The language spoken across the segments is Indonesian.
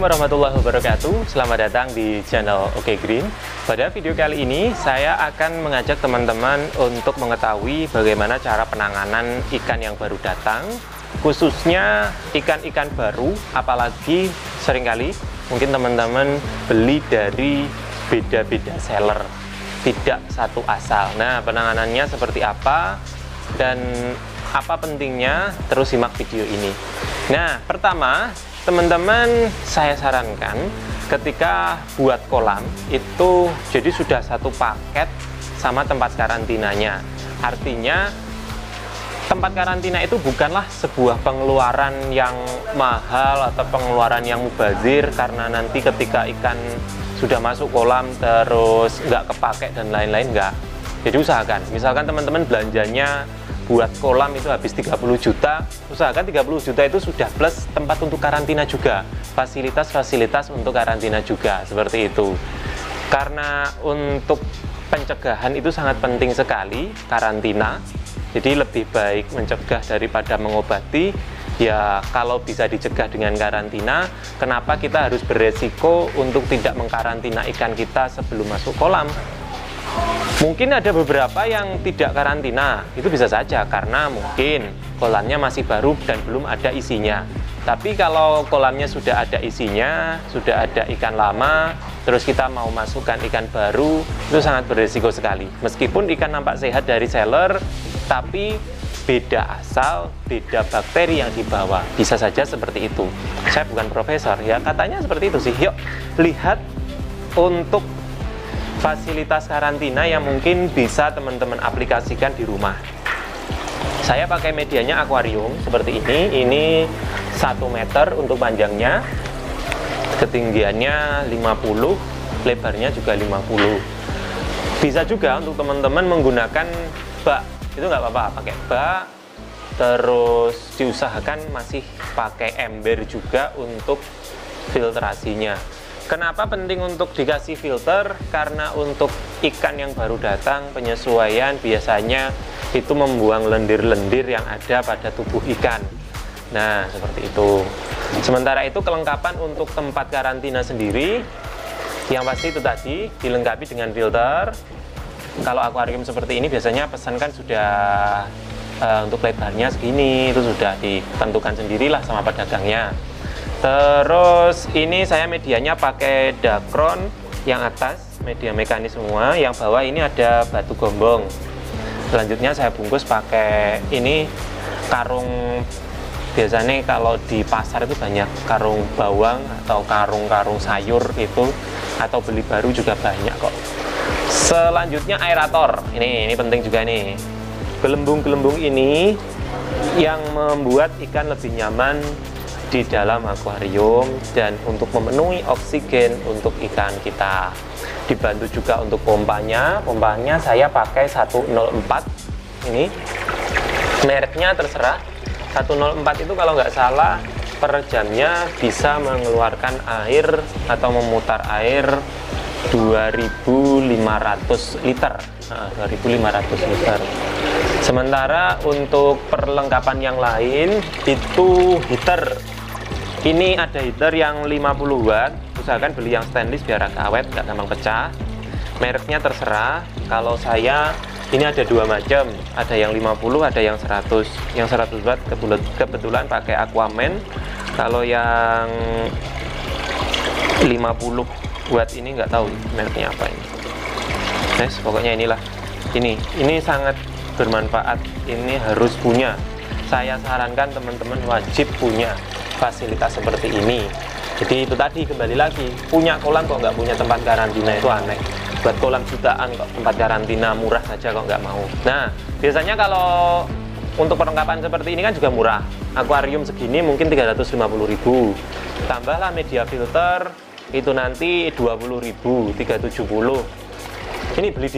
Assalamualaikum warahmatullahi wabarakatuh. Selamat datang di channel Oke Green. Pada video kali ini saya akan mengajak teman-teman untuk mengetahui bagaimana cara penanganan ikan yang baru datang, khususnya ikan-ikan baru, apalagi seringkali mungkin teman-teman beli dari beda-beda seller, tidak satu asal. Nah, penanganannya seperti apa dan apa pentingnya, terus simak video ini. Nah, pertama teman-teman saya sarankan ketika buat kolam itu jadi sudah satu paket sama tempat karantinanya. Artinya tempat karantina itu bukanlah sebuah pengeluaran yang mahal atau pengeluaran yang mubazir, karena nanti ketika ikan sudah masuk kolam terus nggak kepake dan lain-lain, nggak. Jadi usahakan, misalkan teman-teman belanjanya buat kolam itu habis 30 juta, usahakan 30 juta itu sudah plus tempat untuk karantina juga, fasilitas-fasilitas untuk karantina juga, seperti itu. Karena untuk pencegahan itu sangat penting sekali, karantina. Jadi lebih baik mencegah daripada mengobati. Ya, kalau bisa dicegah dengan karantina, kenapa kita harus beresiko untuk tidak mengkarantina ikan kita sebelum masuk kolam? Mungkin ada beberapa yang tidak karantina, itu bisa saja karena mungkin kolamnya masih baru dan belum ada isinya. Tapi kalau kolamnya sudah ada isinya, sudah ada ikan lama, terus kita mau masukkan ikan baru, itu sangat berisiko sekali. Meskipun ikan nampak sehat dari seller, tapi beda asal, beda bakteri yang dibawa. Bisa saja seperti itu. Saya bukan profesor, ya katanya seperti itu sih. Yuk, lihat untuk fasilitas karantina yang mungkin bisa teman-teman aplikasikan di rumah. Saya pakai medianya akuarium seperti ini. Ini 1 meter untuk panjangnya, ketinggiannya 50, lebarnya juga 50. Bisa juga untuk teman-teman menggunakan bak, itu nggak apa-apa, pakai bak. Terus diusahakan masih pakai ember juga untuk filtrasinya. Kenapa penting untuk dikasih filter? Karena untuk ikan yang baru datang, penyesuaian biasanya itu membuang lendir-lendir yang ada pada tubuh ikan. Nah, seperti itu. Sementara itu kelengkapan untuk tempat karantina sendiri, yang pasti itu tadi, dilengkapi dengan filter. Kalau akuarium seperti ini biasanya pesan kan sudah untuk lebarnya segini, itu sudah ditentukan sendirilah sama pedagangnya. Terus ini saya medianya pakai Dacron, yang atas media mekanis semua, yang bawah ini ada batu gombong. Selanjutnya saya bungkus pakai ini karung, biasanya kalau di pasar itu banyak karung bawang atau karung-karung sayur itu, atau beli baru juga banyak kok. Selanjutnya aerator, ini penting juga nih. Gelembung-gelembung ini yang membuat ikan lebih nyaman di dalam akuarium dan untuk memenuhi oksigen untuk ikan kita. Dibantu juga untuk pompanya. Pompanya saya pakai 104 ini, mereknya terserah. 104 itu kalau nggak salah per jamnya bisa mengeluarkan air atau memutar air 2.500 liter. Nah, 2.500 liter. Sementara untuk perlengkapan yang lain itu heater. Ini ada heater yang 50 watt, usahakan beli yang stainless biar agak awet, nggak gampang pecah. Mereknya terserah. Kalau saya ini ada 2 macam, ada yang 50, ada yang 100. Yang 100 watt kebetulan pakai Aquaman. Kalau yang 50 watt ini nggak tahu mereknya apa ini. Guys, pokoknya inilah. Ini sangat bermanfaat. Ini harus punya. Saya sarankan teman-teman wajib punya fasilitas seperti ini. Jadi itu tadi, kembali lagi, punya kolam kok nggak punya tempat karantina itu aneh. Buat kolam jutaan kok tempat karantina murah saja kok nggak mau. Nah, biasanya kalau untuk perlengkapan seperti ini kan juga murah. Akuarium segini mungkin 350.000. Tambahlah media filter, itu nanti 20.000, 370. Ini beli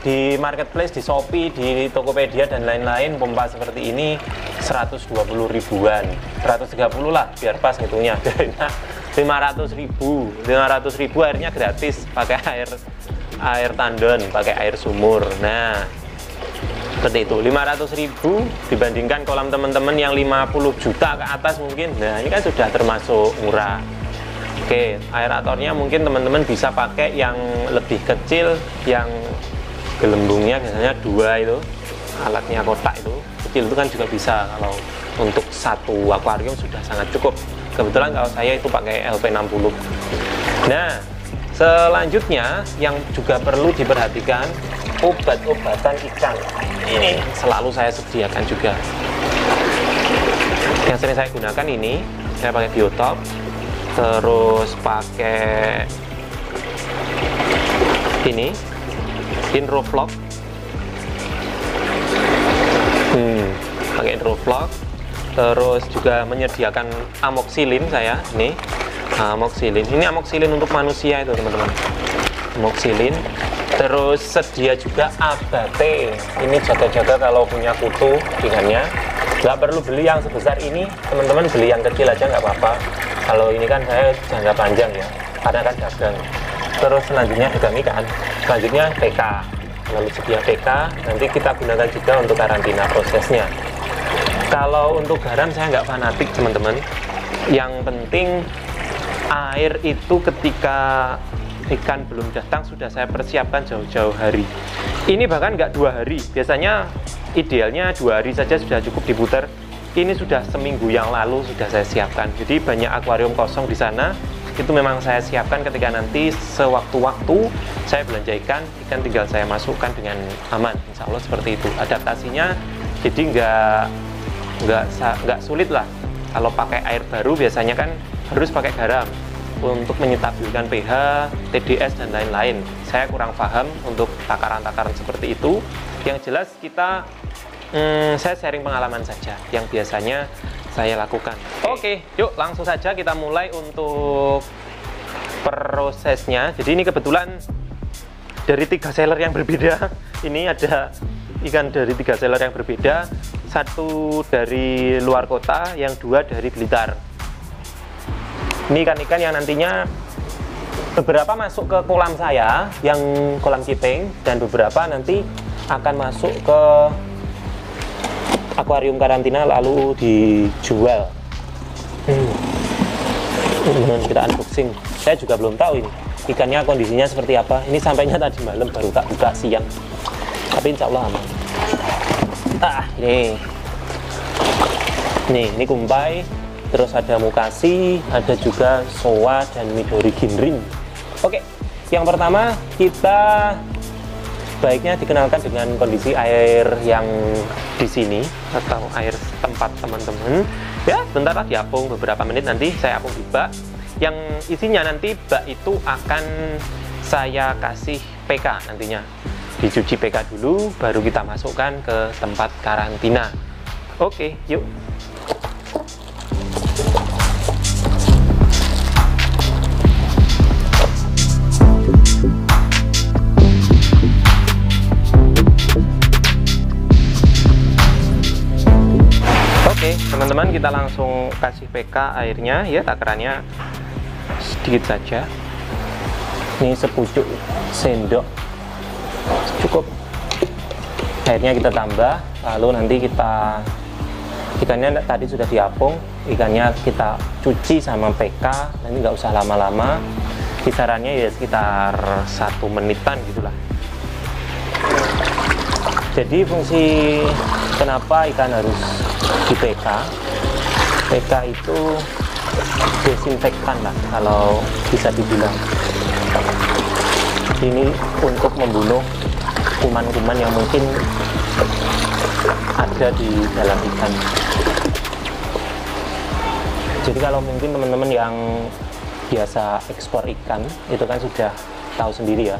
di marketplace, di Shopee, di Tokopedia dan lain-lain, pompa seperti ini 120 ribuan, 130 lah biar pas ngitungnya. 500 ribu airnya gratis, pakai air tandon, pakai air sumur. Nah, seperti itu. 500.000 dibandingkan kolam teman-teman yang 50 juta ke atas mungkin. Nah, ini kan sudah termasuk murah. Oke, aeratornya mungkin teman-teman bisa pakai yang lebih kecil, yang gelembungnya biasanya 2 itu, alatnya kotak itu kecil itu kan juga bisa. Kalau untuk satu akuarium sudah sangat cukup. Kebetulan kalau saya itu pakai LP60. Nah, selanjutnya yang juga perlu diperhatikan, obat-obatan ikan. Ini selalu saya sediakan juga. Yang sering saya gunakan ini, saya pakai Biotop, terus pakai ini Inrofloc, pakai Inrofloc, terus juga menyediakan amoxilin saya ini. Amoxilin, ini amoxilin untuk manusia itu teman-teman, amoxilin. Terus sedia juga abate, ini jaga-jaga kalau punya kutu ikannya. Nggak perlu beli yang sebesar ini, teman-teman, beli yang kecil aja nggak apa-apa. Kalau ini kan saya jangka panjang ya, karena kan dagang. Terus selanjutnya dagang ikan, selanjutnya PK, lalu sedia PK, nanti kita gunakan juga untuk karantina prosesnya. Kalau untuk garam saya nggak fanatik teman-teman, yang penting air itu ketika ikan belum datang sudah saya persiapkan jauh-jauh hari. Ini bahkan nggak 2 hari, biasanya idealnya 2 hari saja sudah cukup diputar. Ini sudah seminggu yang lalu sudah saya siapkan. Jadi banyak akuarium kosong di sana, itu memang saya siapkan ketika nanti sewaktu-waktu saya belanja ikan tinggal saya masukkan dengan aman. Insya Allah seperti itu adaptasinya. Jadi nggak sulit lah. Kalau pakai air baru biasanya kan harus pakai garam untuk menyetabilkan pH, TDS dan lain-lain. Saya kurang paham untuk takaran-takaran seperti itu. Yang jelas saya sharing pengalaman saja yang biasanya saya lakukan. Oke, yuk langsung saja kita mulai untuk prosesnya. Jadi ini kebetulan dari 3 seller yang berbeda. Ini ada ikan dari 3 seller yang berbeda. 1 dari luar kota, yang 2 dari Blitar. Ini ikan-ikan yang nantinya beberapa masuk ke kolam saya, yang kolam keeping, dan beberapa nanti akan masuk ke akuarium karantina lalu dijual. Kita unboxing. Saya juga belum tahu ini ikannya kondisinya seperti apa. Ini sampainya tadi malam, baru tak buka siang. Tapi insya Allah aman. Ini kumpai. Terus ada mukasi, ada juga soa dan midori ginrin. Oke, yang pertama kita baiknya dikenalkan dengan kondisi air yang di sini atau air tempat teman-teman. Ya, bentar lah diapung beberapa menit, nanti saya apung di bak. Yang isinya nanti bak itu akan saya kasih PK nantinya. Dicuci PK dulu, baru kita masukkan ke tempat karantina. Oke, yuk. Teman-teman, kita langsung kasih PK airnya ya, takarannya sedikit saja. Ini sepucuk sendok cukup. Airnya kita tambah, lalu nanti ikannya tadi sudah diapung, ikannya kita cuci sama PK. Nanti nggak usah lama-lama, kisarannya ya sekitar 1 menitan gitulah. Jadi fungsi kenapa ikan harus di PK? PK itu desinfektan lah kalau bisa dibilang. Ini untuk membunuh kuman-kuman yang mungkin ada di dalam ikan. Jadi kalau mungkin teman-teman yang biasa ekspor ikan itu kan sudah tahu sendiri ya,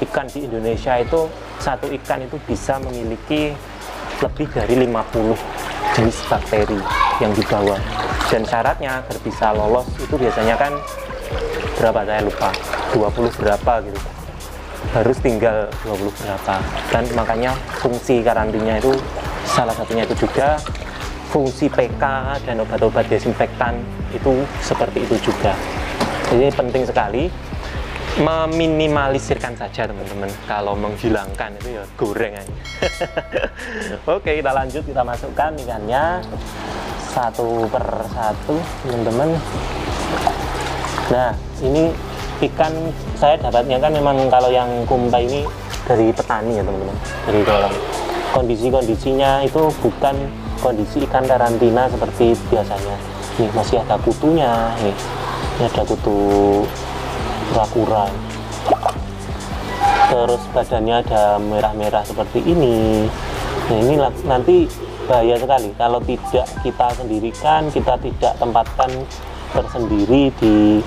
ikan di Indonesia itu satu ikan itu bisa memiliki lebih dari 50 jenis bakteri yang dibawa, dan syaratnya agar bisa lolos itu biasanya kan berapa, saya lupa, 20 berapa gitu, harus tinggal 20 berapa. Dan makanya fungsi karantinanya itu salah satunya itu juga fungsi PK dan obat-obat desinfektan itu seperti itu juga. Jadi penting sekali meminimalisirkan saja teman-teman. Kalau menghilangkan itu ya gorengan. Oke, kita lanjut, kita masukkan ikannya satu per satu teman-teman. Nah, ini ikan saya dapatnya kan memang kalau yang kumpai ini dari petani ya teman-teman, dari dalam. Kondisi-kondisinya itu bukan kondisi ikan karantina seperti biasanya. Nih masih ada kutunya, nih ini ada kutu kura-kura. Terus badannya ada merah-merah seperti ini. Nah, ini nanti bahaya sekali kalau tidak kita sendirikan, kita tidak tempatkan tersendiri di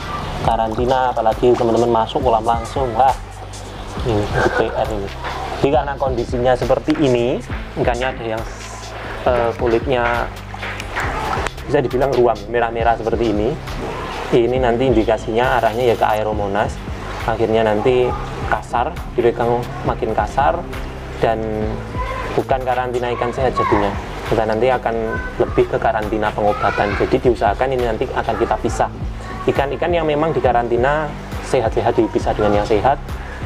karantina, apalagi teman-teman masuk kolam langsung. Wah, ini PR ini. Jadi karena kondisinya seperti ini, ikannya ada yang kulitnya bisa dibilang ruam, merah-merah seperti ini. Ini nanti indikasinya arahnya ya ke Aeromonas. Akhirnya nanti kasar, dipegang makin kasar, dan bukan karantina ikan sehat jadinya. Kita nanti akan lebih ke karantina pengobatan. Jadi diusahakan ini nanti akan kita pisah. Ikan-ikan yang memang dikarantina sehat-sehat dipisah dengan yang sehat,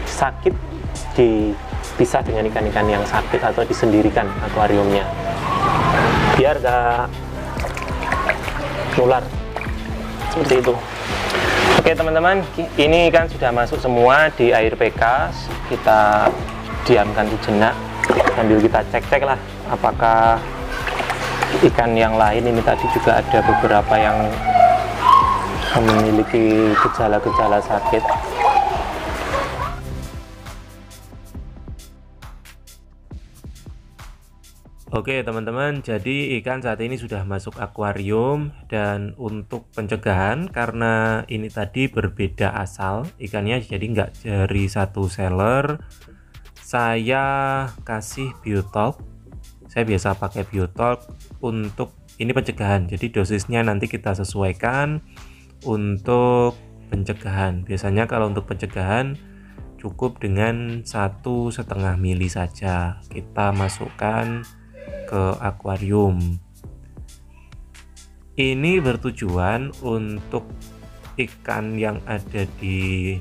sakit dipisah dengan ikan-ikan yang sakit atau disendirikan akuariumnya, biar gak nular seperti itu. Oke teman-teman, ini kan sudah masuk semua di air PK. Kita diamkan sejenak sambil kita cek-cek lah apakah ikan yang lain ini. Tadi juga ada beberapa yang memiliki gejala-gejala sakit. Oke teman-teman, jadi ikan saat ini sudah masuk akuarium, dan untuk pencegahan karena ini tadi berbeda asal ikannya, jadi nggak dari satu seller, saya kasih biotalk. Saya biasa pakai biotalk untuk ini pencegahan, jadi dosisnya nanti kita sesuaikan untuk pencegahan. Biasanya kalau untuk pencegahan cukup dengan 1,5 mili saja kita masukkan ke akuarium. Ini bertujuan untuk ikan yang ada di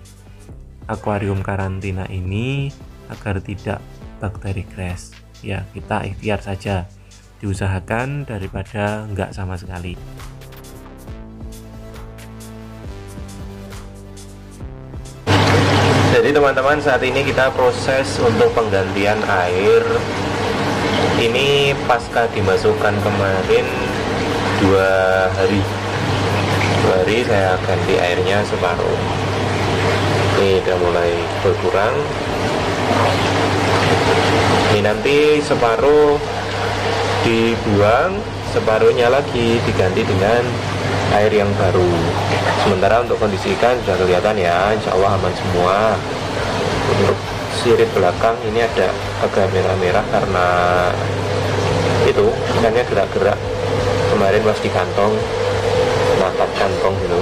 akuarium karantina ini agar tidak bakteri crash. Ya, kita ikhtiar saja, diusahakan daripada enggak sama sekali. Jadi teman-teman, saat ini kita proses untuk penggantian air. Ini pasca dimasukkan kemarin 2 hari saya ganti airnya separuh. Ini udah mulai berkurang. Ini nanti separuh dibuang, separuhnya lagi diganti dengan air yang baru. Sementara untuk kondisi ikan sudah kelihatan ya, insya Allah aman semua. Untuk sirip belakang ini ada agak merah-merah karena itu ikannya gerak-gerak kemarin pas di kantong, ngangkat kantong gitu.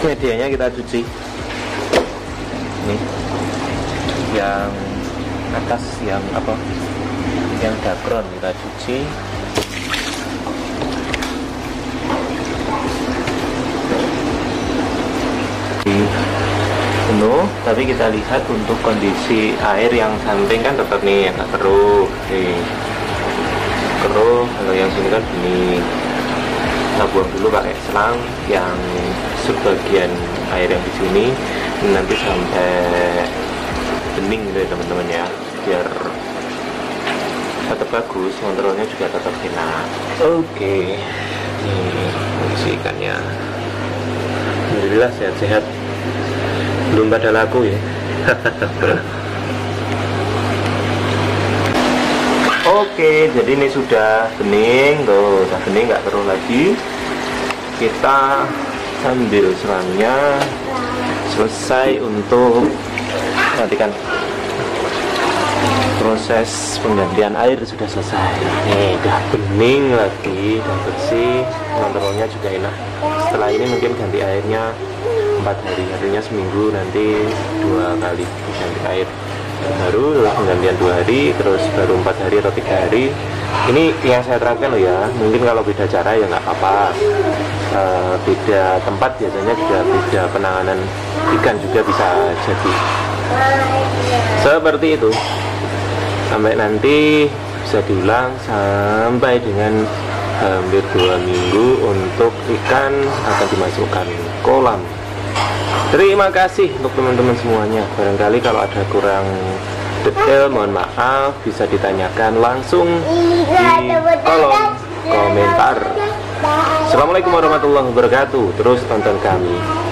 Medianya kita cuci, ini yang atas, yang apa, yang dakron kita cuci. Penuh, tapi kita lihat untuk kondisi air yang samping kan tetap nih agak keruh, keruh. Kalau yang sini kan bening. Kita buang dulu pakai selang yang sebagian air yang di sini, nanti sampai bening gitu ya teman-teman ya, biar tetap bagus, kontrolnya juga tetap enak. Oke, nih kondisi ikannya alhamdulillah sehat-sehat, belum pada laku ya. Oke, jadi ini sudah bening, tuh udah bening, nggak keruh lagi. Kita sambil selangnya selesai untuk nantikan proses penggantian air sudah selesai. Nih udah bening lagi, udah bersih, kontrolnya juga enak. Setelah ini mungkin ganti airnya 4 hari, artinya seminggu nanti 2 kali ganti air baru, terus penggantian 2 hari, terus baru 4 hari atau 3 hari. Ini yang saya terapkan loh ya, mungkin kalau beda cara ya nggak apa-apa. Beda tempat biasanya juga beda penanganan ikan juga bisa jadi seperti itu, sampai nanti bisa diulang sampai dengan hampir 2 minggu untuk ikan akan dimasukkan kolam. Terima kasih untuk teman-teman semuanya. Barangkali kalau ada kurang detail, mohon maaf, bisa ditanyakan langsung di kolom komentar. Assalamualaikum warahmatullahi wabarakatuh. Terus tonton kami.